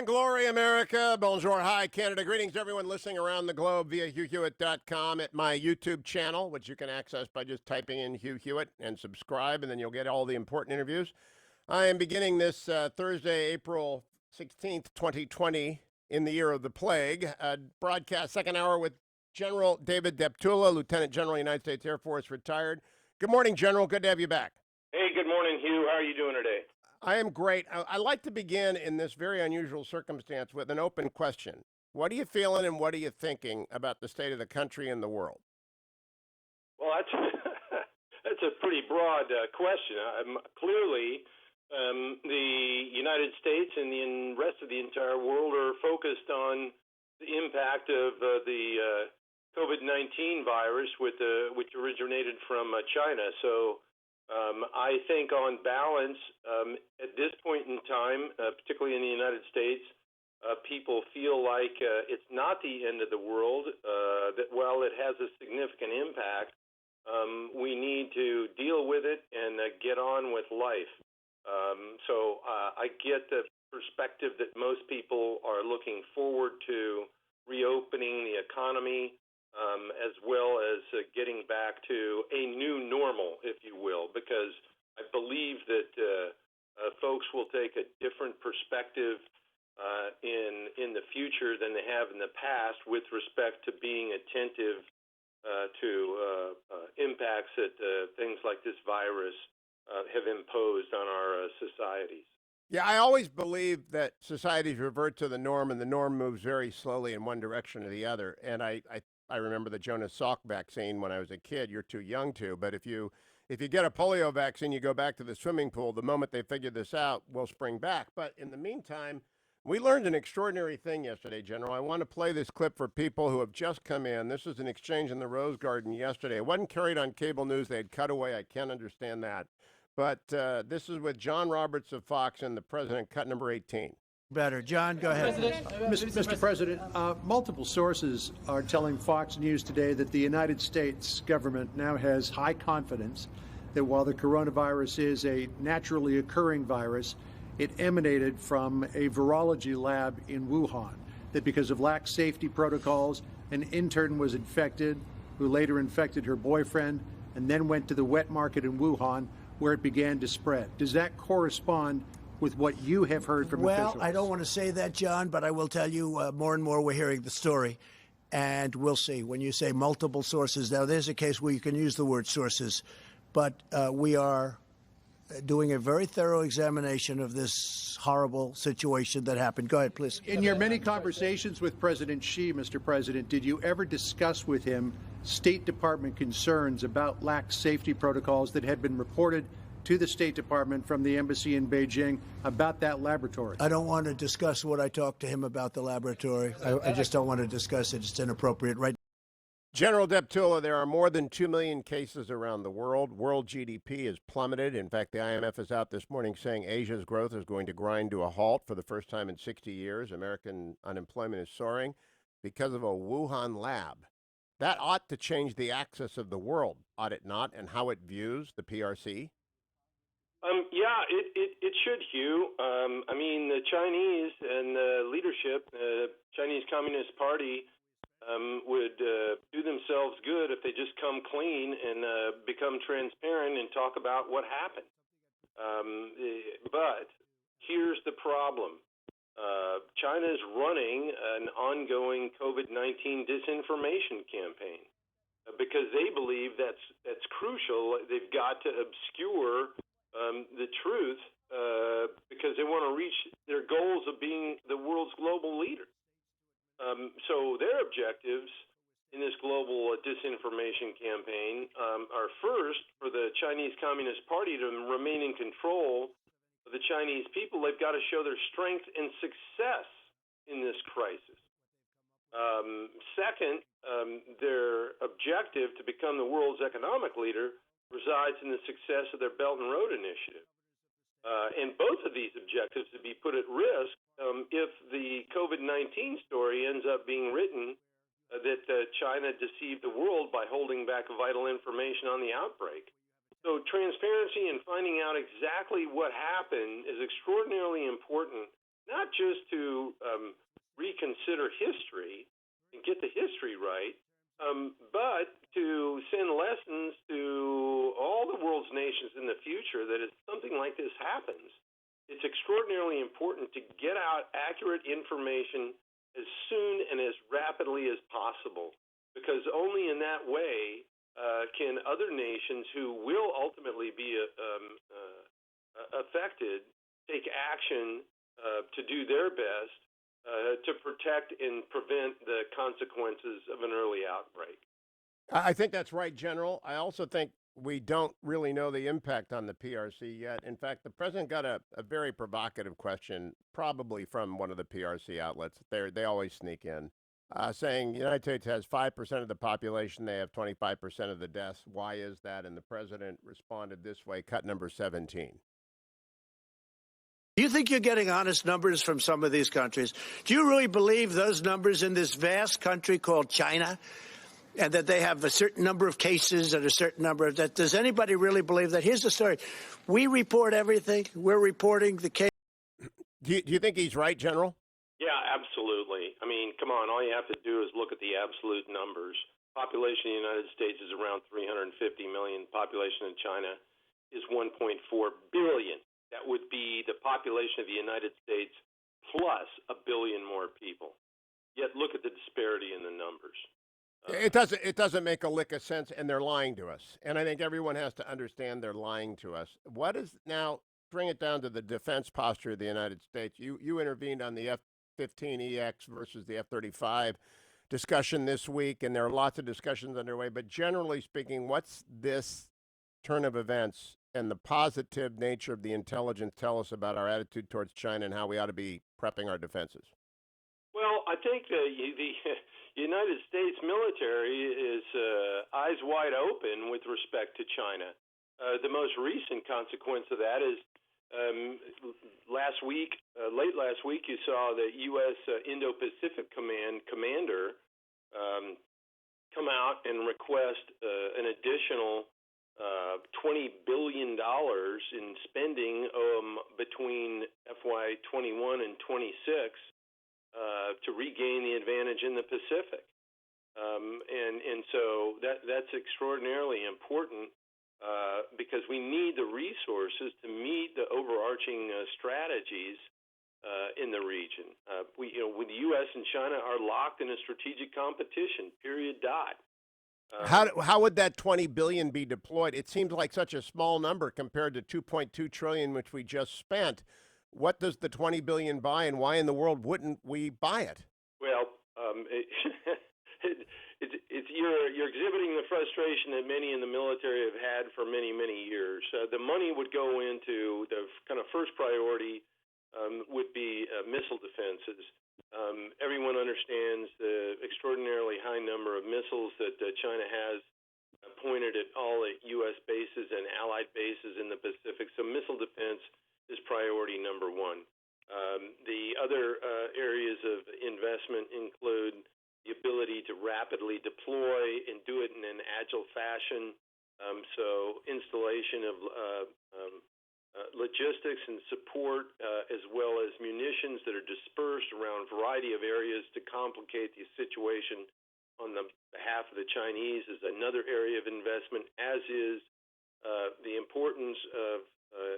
Glory, America. Bonjour, hi, Canada. Greetings to everyone listening around the globe via HughHewitt.com at my YouTube channel, which you can access by just typing in Hugh Hewitt and subscribe, and then you'll get all the important interviews. I am beginning this Thursday, April 16th, 2020, in the year of the plague, broadcast second hour with General David Deptula, Lieutenant General, United States Air Force, retired. Good morning, General. Good to have you back. Hey, good morning, Hugh. How are you doing today? I am great. I like to begin in this very unusual circumstance with an open question. What are you feeling and what are you thinking about the state of the country and the world? Well, that's that's a pretty broad question. Clearly, the United States and the rest of the entire world are focused on the impact of the COVID-19 virus, which originated from China. So I think on balance, at this point in time, particularly in the United States, people feel like it's not the end of the world, that while it has a significant impact, we need to deal with it and get on with life. So I get the perspective that most people are looking forward to reopening the economy, as well as getting back to a new normal, if you will, because I believe that folks will take a different perspective in the future than they have in the past with respect to being attentive to impacts that things like this virus have imposed on our societies. Yeah, I always believe that societies revert to the norm, and the norm moves very slowly in one direction or the other. And I remember the Jonas Salk vaccine when I was a kid. You're too young to, but if you get a polio vaccine, you go back to the swimming pool. The moment they figure this out, we'll spring back. But in the meantime, we learned an extraordinary thing yesterday, General. I want to play this clip for people who have just come in. This is an exchange in the Rose Garden yesterday. It wasn't carried on cable news. They had cut away. I can't understand that. But this is with John Roberts of Fox and the president, cut number 18. Better. John, go ahead. Mr. President, multiple sources are telling Fox News today that the United States government now has high confidence that while the coronavirus is a naturally occurring virus, it emanated from a virology lab in Wuhan, that because of lax safety protocols, an intern was infected, who later infected her boyfriend, and then went to the wet market in Wuhan, where it began to spread. Does that correspond with what you have heard from officials? Well, I don't want to say that, John, but I will tell you more and more we're hearing the story, and we'll see. When you say multiple sources, now there's a case where you can use the word sources, but we are doing a very thorough examination of this horrible situation that happened. Go ahead, please. In your many conversations with President Xi, Mr. President, did you ever discuss with him State Department concerns about lax safety protocols that had been reported to the State Department from the embassy in Beijing about that laboratory? I don't want to discuss what I talked to him about the laboratory. I just don't want to discuss it. It's inappropriate right now. General Deptula, there are more than 2 million cases around the world. World GDP has plummeted. In fact, the IMF is out this morning saying Asia's growth is going to grind to a halt for the first time in 60 years. American unemployment is soaring because of a Wuhan lab. That ought to change the axis of the world, ought it not, and how it views the PRC? Yeah, it should, Hugh. I mean, the Chinese and the leadership, the Chinese Communist Party, would do themselves good if they just come clean and become transparent and talk about what happened. But here's the problem. China is running an ongoing COVID-19 disinformation campaign because they believe that's crucial. They've got to obscure the truth because they want to reach their goals of being the world's global leader. So their objectives in this global disinformation campaign are first for the Chinese Communist Party to remain in control of the Chinese people. They've got to show their strength and success in this crisis. Second, their objective to become the world's economic leader resides in the success of their Belt and Road Initiative. And both of these objectives would be put at risk if the COVID-19 story ends up being written that China deceived the world by holding back vital information on the outbreak. So transparency and finding out exactly what happened is extraordinarily important not just to reconsider history and get the history right, but to send lessons to all the world's nations in the future that if something like this happens, it's extraordinarily important to get out accurate information as soon and as rapidly as possible, because only in that way can other nations who will ultimately be affected take action to do their best to protect and prevent the consequences of an early outbreak. I think that's right, General. I also think we don't really know the impact on the PRC yet. In fact, the president got a very provocative question, probably from one of the PRC outlets. They always sneak in, saying the United States has 5% of the population. They have 25% of the deaths. Why is that? And the president responded this way, cut number 17. Do you think you're getting honest numbers from some of these countries? Do you really believe those numbers in this vast country called China, and that they have a certain number of cases and a certain number of that? Does anybody really believe that? Here's the story. We report everything. We're reporting the case. Do you think he's right, General? Yeah, absolutely. I mean, come on, all you have to do is look at the absolute numbers. Population in the United States is around 350 million. Population in China is 1.4 billion. That would be the population of the United States plus a billion more people. Yet look at the disparity in the numbers. It doesn't make a lick of sense, and they're lying to us. And I think everyone has to understand they're lying to us. What is now? Bring it down to the defense posture of the United States. You intervened on the F-15EX versus the F-35 discussion this week, and there are lots of discussions underway. But generally speaking, what's this turn of events and the positive nature of the intelligence tell us about our attitude towards China and how we ought to be prepping our defenses? Well, I think the United States military is eyes wide open with respect to China. The most recent consequence of that is late last week, you saw the U.S. Indo-Pacific Command commander come out and request an additional $20 billion in spending between FY21 and 26 to regain the advantage in the Pacific. And so that's extraordinarily important because we need the resources to meet the overarching strategies in the region. With the U.S. and China are locked in a strategic competition, period, dot. How would that 20 billion be deployed? It seems like such a small number compared to 2.2 trillion, which we just spent. What does the 20 billion buy, and why in the world wouldn't we buy it? Well, you're exhibiting the frustration that many in the military have had for many, many years. The money would go into the kind of first priority would be missile defenses. Everyone understands the extraordinarily high number of missiles that China has pointed at all the U.S. bases and allied bases in the Pacific. So missile defense is priority number one. The other areas of investment include the ability to rapidly deploy and do it in an agile fashion. So installation of logistics and support, as well as munitions that are dispersed around a variety of areas to complicate the situation on the behalf of the Chinese is another area of investment, as is the importance of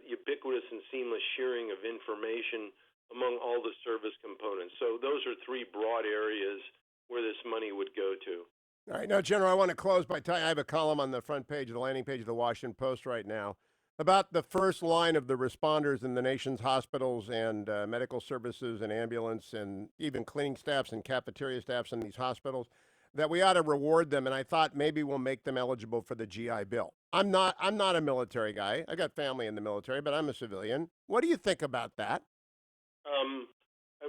ubiquitous and seamless sharing of information among all the service components. So those are three broad areas where this money would go to. All right, now, General, I want to close by telling you I have a column on the front page of the landing page of the Washington Post right now about the first line of the responders in the nation's hospitals and medical services and ambulance and even cleaning staffs and cafeteria staffs in these hospitals, that we ought to reward them. And I thought maybe we'll make them eligible for the GI Bill. I'm not a military guy. I got family in the military, but I'm a civilian. What do you think about that?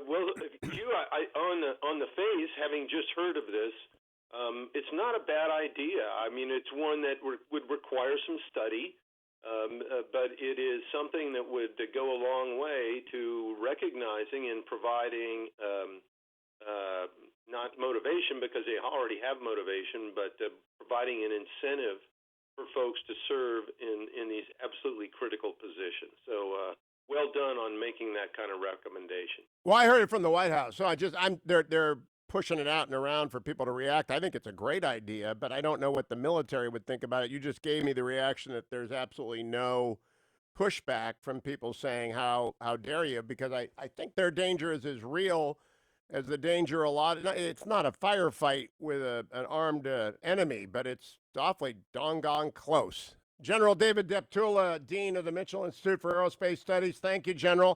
Well, on the face, having just heard of this, it's not a bad idea. I mean, it's one that would require some study, but it is something that would go a long way to recognizing and providing not motivation, because they already have motivation, but providing an incentive for folks to serve in these absolutely critical positions. So well done on making that kind of recommendation. Well, I heard it from the White House, so they're pushing it out and around for people to react. I think it's a great idea, but I don't know what the military would think about it. You just gave me the reaction that there's absolutely no pushback from people saying how dare you, because I think their danger is as real as the danger it's not a firefight with an armed enemy, but it's awfully doggone close. General David Deptula, Dean of the Mitchell Institute for Aerospace Studies. Thank you, General.